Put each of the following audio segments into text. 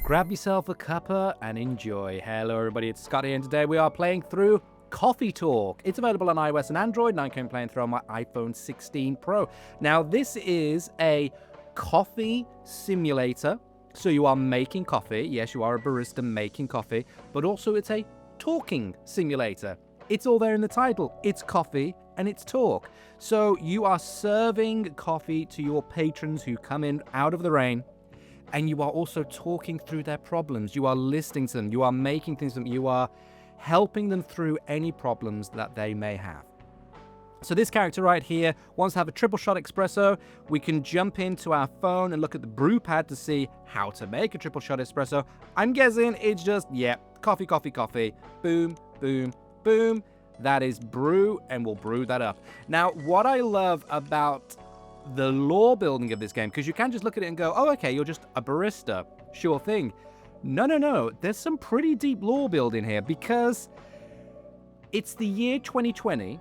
Grab yourself a cuppa and enjoy. Hello everybody, it's Scott here, and today we are playing through Coffee Talk. It's available on iOS and Android, and I'm currently playing through on my iPhone 16 Pro. Now, this is a coffee simulator. So you are making coffee. Yes, you are a barista making coffee, but also it's a talking simulator. It's all there in the title. It's coffee and it's talk. So you are serving coffee to your patrons who come in out of the rain, and you are also talking through their problems. You are listening to them. You are making things for them. You are helping them through any problems that they may have. So this character right here wants to have a triple shot espresso. We can jump into our phone and look at the brew pad to see how to make a triple shot espresso. I'm guessing it's just, coffee, coffee, coffee. Boom, boom, boom. That is brew, and we'll brew that up. Now, what I love about the lore building of this game, because you can just look at it and go, oh, okay, you're just a barista. Sure thing. No. There's some pretty deep lore building here, because it's the year 2020.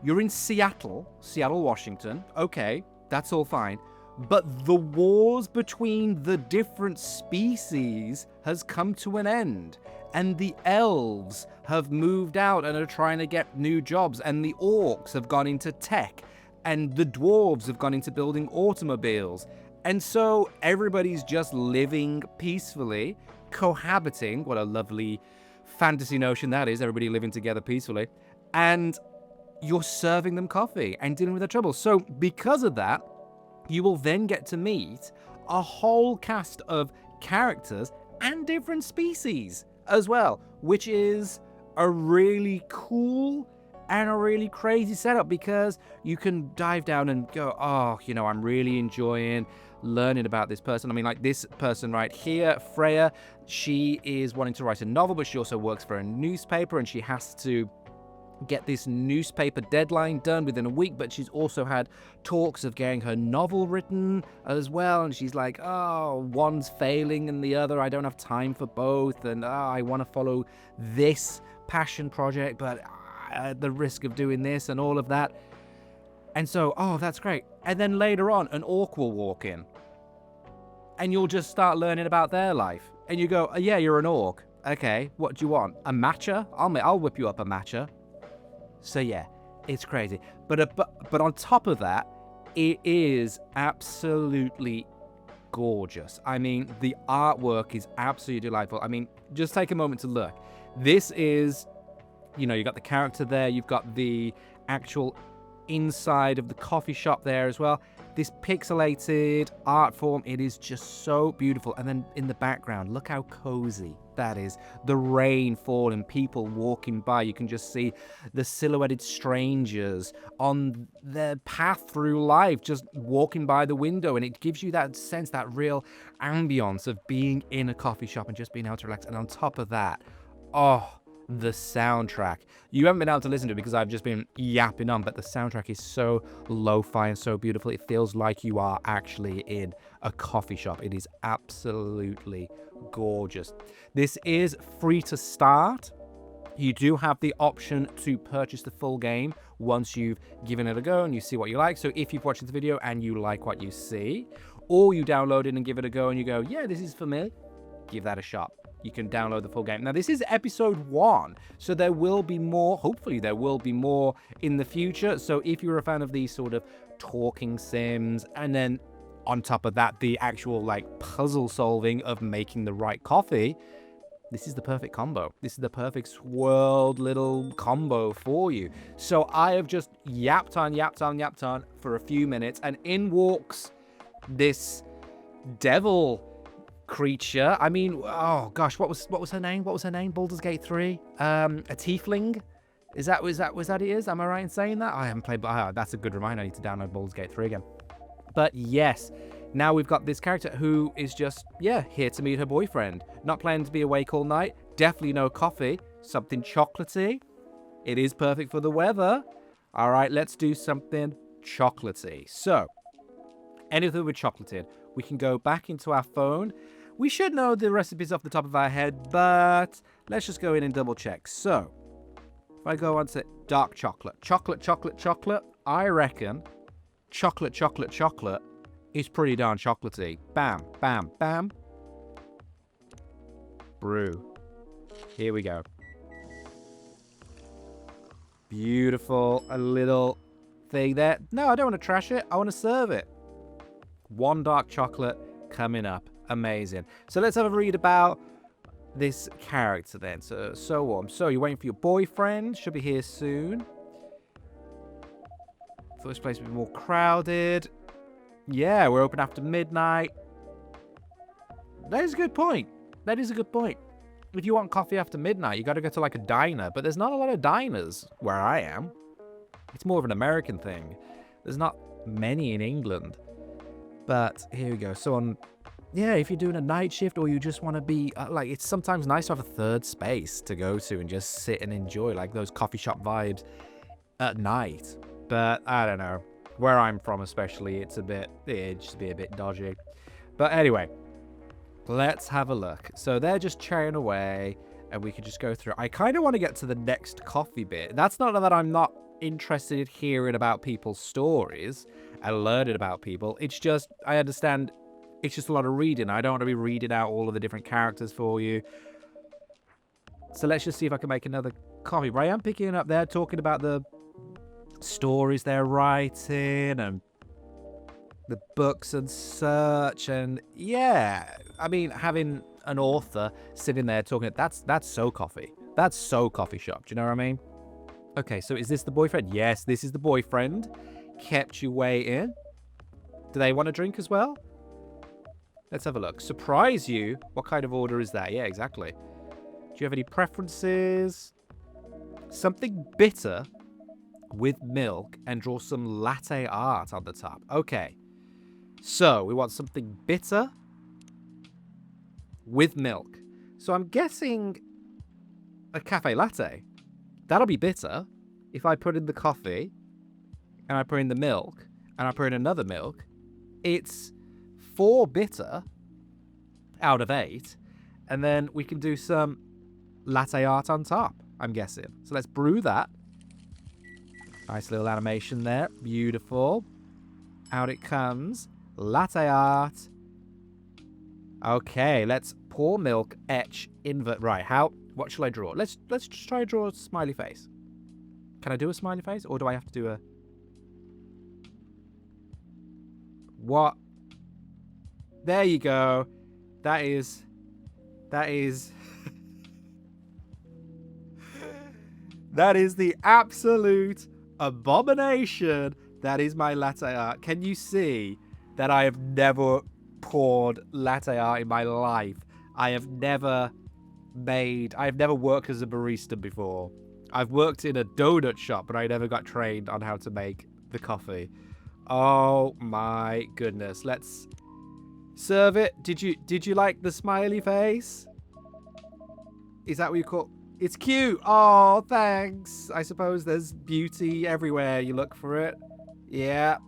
You're in Seattle, Washington. Okay, that's all fine. But the wars between the different species has come to an end. And the elves have moved out and are trying to get new jobs. And the orcs have gone into tech. And the dwarves have gone into building automobiles. And so everybody's just living peacefully, cohabiting. What a lovely fantasy notion that is, everybody living together peacefully. And you're serving them coffee and dealing with their troubles. So because of that, you will then get to meet a whole cast of characters and different species as well, which is a really cool and a really crazy setup, because you can dive down and go, oh, I'm really enjoying learning about this person. I mean, like this person right here, Freya, she is wanting to write a novel, but she also works for a newspaper, and she has to get this newspaper deadline done within a week, but she's also had talks of getting her novel written as well, and she's like, oh, one's failing and the other, I don't have time for both, and I want to follow this passion project, but at the risk of doing this and all of that. And so, oh, that's great. And then later on, an orc will walk in, and you'll just start learning about their life, and you go, oh, yeah, you're an orc. Okay, what do you want? A matcha? I'll whip you up a matcha. So yeah, it's crazy. But on top of that, it is absolutely gorgeous. I mean, the artwork is absolutely delightful. I mean, just take a moment to look. This is, you got the character there. You've got the actual inside of the coffee shop there as well. This pixelated art form, it is just so beautiful. And then in the background, look how cozy that is. The rain falling, people walking by. You can just see the silhouetted strangers on their path through life, just walking by the window. And it gives you that sense, that real ambience of being in a coffee shop and just being able to relax. And on top of that, the soundtrack. You haven't been able to listen to it because I've just been yapping on, but the soundtrack is so lo-fi and so beautiful. It feels like you are actually in a coffee shop. It is absolutely gorgeous. This is free to start. You do have the option to purchase the full game once you've given it a go and you see what you like. So if you've watched the video and you like what you see, or you download it and give it a go and you go, yeah, this is for me, give that a shot. You can download the full game. Now, this is episode 1, so there will be more. Hopefully, there will be more in the future. So if you're a fan of these sort of talking sims, and then on top of that, the actual puzzle solving of making the right coffee, this is the perfect combo. This is the perfect swirled little combo for you. So I have just yapped on for a few minutes, and in walks this devil creature. I mean, oh gosh, what was her name? Baldur's Gate 3. A tiefling. Was that it is? Am I right in saying that? I haven't played, but that's a good reminder. I need to download Baldur's Gate 3 again. But yes, now we've got this character who is just, here to meet her boyfriend. Not planning to be awake all night. Definitely no coffee. Something chocolatey. It is perfect for the weather. All right, let's do something chocolatey. So, anything with chocolated. We can go back into our phone. We should know the recipes off the top of our head, but let's just go in and double check. So, if I go on to dark chocolate, I reckon chocolate is pretty darn chocolatey. Bam, bam, bam. brew. Here we go. Beautiful. A little thing there. No, I don't want to trash it. I want to serve it. One dark chocolate coming up. Amazing. So let's have a read about this character then. So warm. So you're waiting for your boyfriend. Should be here soon. Thought this place would be more crowded. Yeah, we're open after midnight. That is a good point. That is a good point. If you want coffee after midnight, you got to go to like a diner. But there's not a lot of diners where I am. It's more of an American thing. There's not many in England. But here we go. So if you're doing a night shift or you just want to be, it's sometimes nice to have a third space to go to and just sit and enjoy, like those coffee shop vibes at night. But I don't know. Where I'm from especially, it'd just be a bit dodgy. But anyway, let's have a look. So they're just chatting away and we can just go through. I kind of want to get to the next coffee bit. That's not that I'm not interested in hearing about people's stories and learning about people. It's just, I understand it's just a lot of reading. I don't want to be reading out all of the different characters for you. So let's just see if I can make another coffee. But I am picking up there, talking about the stories they're writing and the books and such. And yeah, I mean, having an author sitting there talking, that's so coffee. That's so coffee shop. Do you know what I mean? Okay, so is this the boyfriend? Yes, this is the boyfriend. Kept you waiting. Do they want a drink as well? Let's have a look. Surprise you? What kind of order is that? Yeah, exactly. Do you have any preferences? Something bitter with milk and draw some latte art on the top. Okay. So, we want something bitter with milk. So, I'm guessing a cafe latte. That'll be bitter. If I put in the coffee and I put in the milk and I put in another milk, it's 4 bitter out of 8. And then we can do some latte art on top, I'm guessing. So let's brew that. Nice little animation there. Beautiful. Out it comes. Latte art. Okay, let's pour milk, etch, invert. Right, what shall I draw? Let's just try to draw a smiley face. Can I do a smiley face? Or do I have to do a... What? There you go. That is... that is the absolute abomination. That is my latte art. Can you see that I have never poured latte art in my life? I have never worked as a barista before. I've worked in a donut shop, but I never got trained on how to make the coffee. Oh my goodness. Let's serve it. Did you like the smiley face? Is that what you call... It's cute. Oh, thanks. I suppose there's beauty everywhere you look for it. Yeah.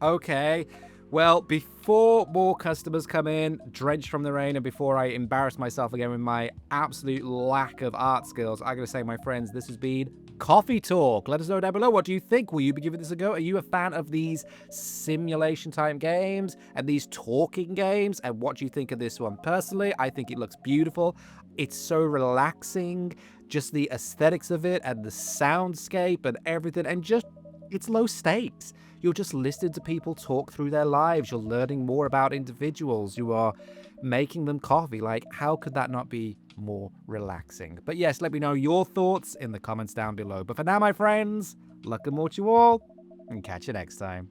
Okay. Well, before more customers come in, drenched from the rain, and before I embarrass myself again with my absolute lack of art skills, I'm going to say, my friends, this has been Coffee Talk. Let us know down below. What do you think? Will you be giving this a go? Are you a fan of these simulation time games and these talking games? And what do you think of this one? Personally, I think it looks beautiful. It's so relaxing. Just the aesthetics of it and the soundscape and everything. And just, it's low stakes. You're just listening to people talk through their lives. You're learning more about individuals. You are making them coffee. Like, how could that not be more relaxing? But yes, let me know your thoughts in the comments down below. But for now, my friends, luck and more to you all, and catch you next time.